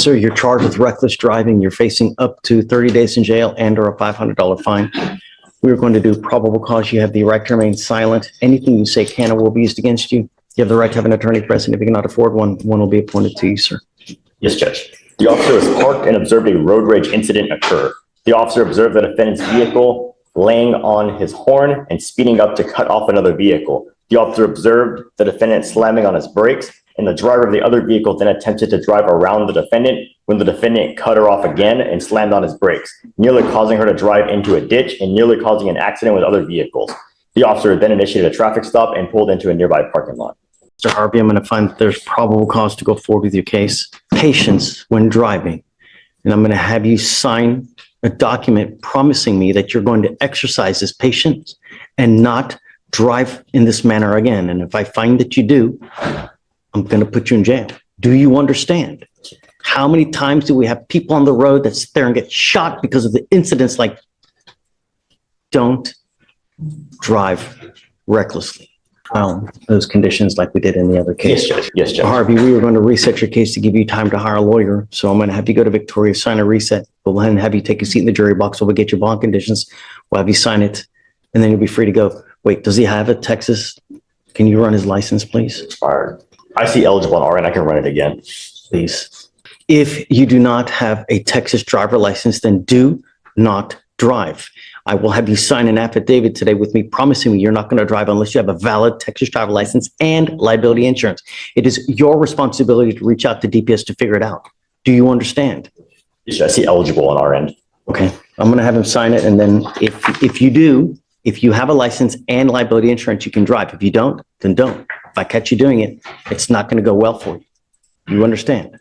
Officer, you're charged with reckless driving. You're facing up to 30 days in jail and or a $500 fine. We're going to do probable cause. You have the right to remain silent. Anything you say can or will be used against you. You have the right to have an attorney present. If you cannot afford one, one will be appointed to you, sir. Yes, Judge. The officer was parked and observed a road rage incident occur. The officer observed the defendant's vehicle laying on his horn and speeding up to cut off another vehicle. The officer observed the defendant slamming on his brakes, and the driver of the other vehicle then attempted to drive around the defendant when the defendant cut her off again and slammed on his brakes, nearly causing her to drive into a ditch and nearly causing an accident with other vehicles. The officer then initiated a traffic stop and pulled into a nearby parking lot. Mr. Harvey, I'm going to find that there's probable cause to go forward with your case. Patience when driving. And I'm going to have you sign a document promising me that you're going to exercise this patience and not drive in this manner again. And if I find that you do, I'm going to put you in jail. Do you understand? How many times do we have people on the road that sit there and get shot because of the incidents like, don't drive recklessly. Well, those conditions like we did in the other case. Yes, Judge. Yes, Judge. Harvey, we were going to reset your case to give you time to hire a lawyer. So I'm going to have you go to Victoria, sign a reset. We'll then have you take a seat in the jury box. We'll get your bond conditions. We'll have you sign it, and then you'll be free to go. Wait, does he have a Texas? Can you run his license, please? Expired. I see eligible on RN. I can run it again. Please. If you do not have a Texas driver license, then do not drive. I will have you sign an affidavit today with me promising me you're not going to drive unless you have a valid Texas driver license and liability insurance. It is your responsibility to reach out to DPS to figure it out. Do you understand? Yes, Judge. I see eligible on our end. Okay, I'm going to have him sign it. And then if you do, if you have a license and liability insurance, you can drive. If you don't, then don't. If I catch you doing it, it's not going to go well for you. You understand?